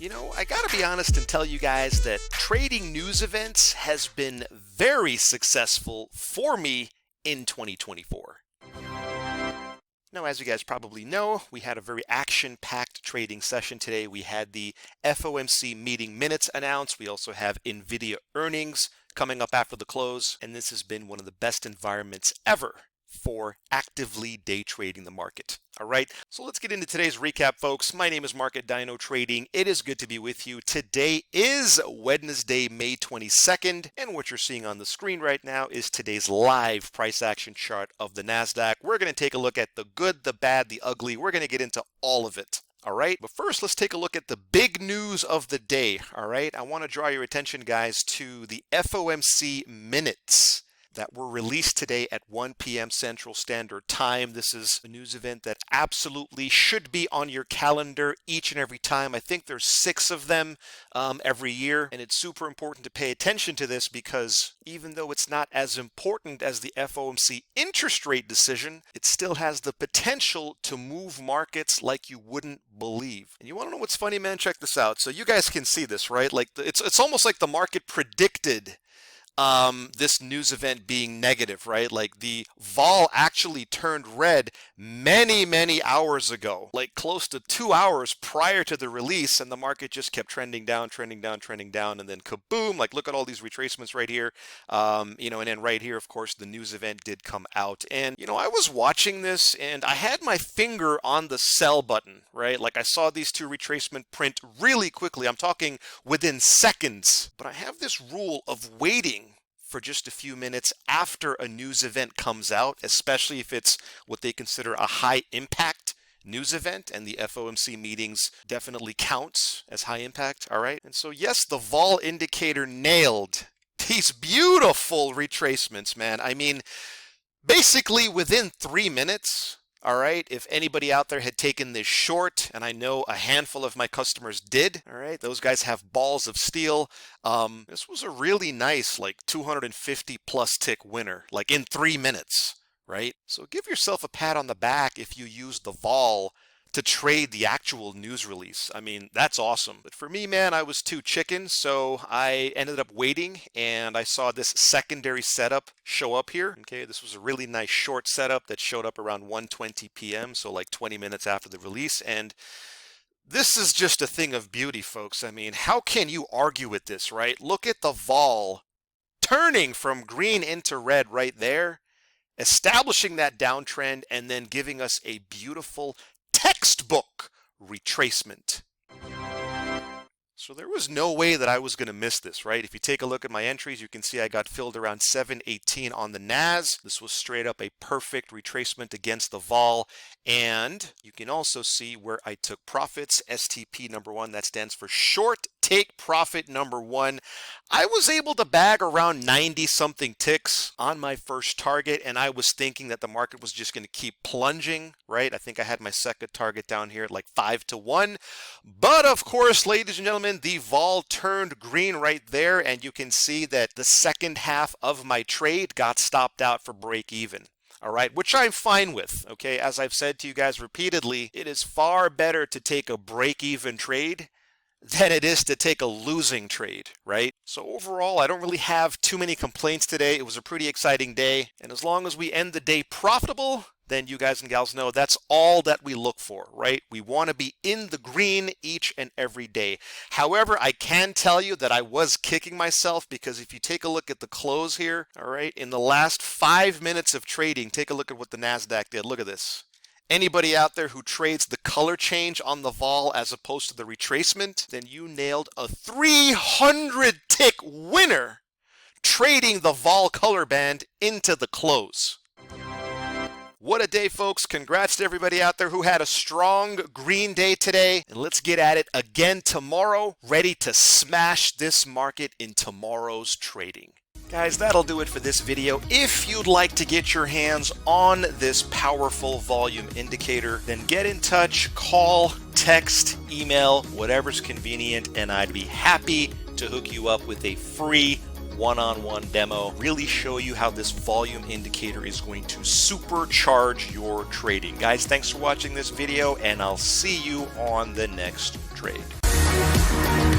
You know, I gotta be honest and tell you guys that trading news events has been very successful for me in 2024. Now, as you guys probably know, we had a very action-packed trading session today. We had the FOMC meeting minutes announced. We also have NVIDIA earnings coming up after the close, and this has been one of the best environments ever for actively day trading the market. All right, so let's get into today's recap, folks. My name is Mark at DynoTrading. It is good to be with you. Today is Wednesday, May 22nd, and what you're seeing on the screen right now is today's live price action chart of the Nasdaq. We're going to take a look at the good, the bad, the ugly. We're going to get into all of it. All right, but first let's take a look at the big news of the day. All right, I want to draw your attention, guys, to the FOMC minutes that were released today at 1 p.m. Central Standard Time. This is a news event that absolutely should be on your calendar each and every time. I think there's 6 of them every year, and it's super important to pay attention to this because even though it's not as important as the FOMC interest rate decision, it still has the potential to move markets like you wouldn't believe. And you want to know what's funny, man? Check this out. So you guys can see this, right? Like it's almost like the market predicted this news event being negative, right? Like the vol actually turned red many hours ago, like close to 2 hours prior to the release, and the market just kept trending down, and then kaboom, like look at all these retracements right here. And then right here, of course, the news event did come out. And, I was watching this and I had my finger on the sell button, right? Like I saw these 2 retracement print really quickly. I'm talking within seconds, but I have this rule of waiting for just a few minutes after a news event comes out, especially if it's what they consider a high impact news event, and the FOMC meetings definitely counts as high impact. All right, and so yes, the vol indicator nailed these beautiful retracements, man. I mean, basically within 3 minutes. All right, if anybody out there had taken this short, and I know a handful of my customers did, all right, those guys have balls of steel. This was a really nice, like 250 plus tick winner, like in 3 minutes, right? So give yourself a pat on the back if you use the vol to trade the actual news release. I mean, that's awesome. But for me, man, I was too chicken, so I ended up waiting, and I saw this secondary setup show up here. Okay, this was a really nice short setup that showed up around 1:20 p.m., so like 20 minutes after the release. And this is just a thing of beauty, folks. I mean, how can you argue with this, right? Look at the vol turning from green into red right there, establishing that downtrend, and then giving us a beautiful textbook retracement. So there was no way that I was going to miss this, right? If you take a look at my entries, you can see I got filled around 718 on the NAS. This was straight up a perfect retracement against the vol. And you can also see where I took profits. STP number 1, that stands for short take profit number 1. I was able to bag around 90 something ticks on my first target, and I was thinking that the market was just going to keep plunging, right? I think I had my second target down here at like 5-1. But of course, ladies and gentlemen, the vol turned green right there, and you can see that the second half of my trade got stopped out for break even. All right, which I'm fine with. Okay, as I've said to you guys repeatedly, it is far better to take a break-even trade than it is to take a losing trade, right? So overall, I don't really have too many complaints today. It was a pretty exciting day, and as long as we end the day profitable, then you guys and gals know that's all that we look for, right? We want to be in the green each and every day. However, I can tell you that I was kicking myself because if you take a look at the close here, all right, in the last 5 minutes of trading, take a look at what the Nasdaq did. Look at this. Anybody out there who trades the color change on the vol as opposed to the retracement, then you nailed a 300 tick winner trading the vol color band into the close. What a day, folks. Congrats to everybody out there who had a strong green day today. And let's get at it again tomorrow, ready to smash this market in tomorrow's trading. Guys, that'll do it for this video. If you'd like to get your hands on this powerful volume indicator, then get in touch, call, text, email, whatever's convenient, and I'd be happy to hook you up with a free one-on-one demo, really show you how this volume indicator is going to supercharge your trading. Guys, thanks for watching this video, and I'll see you on the next trade. you.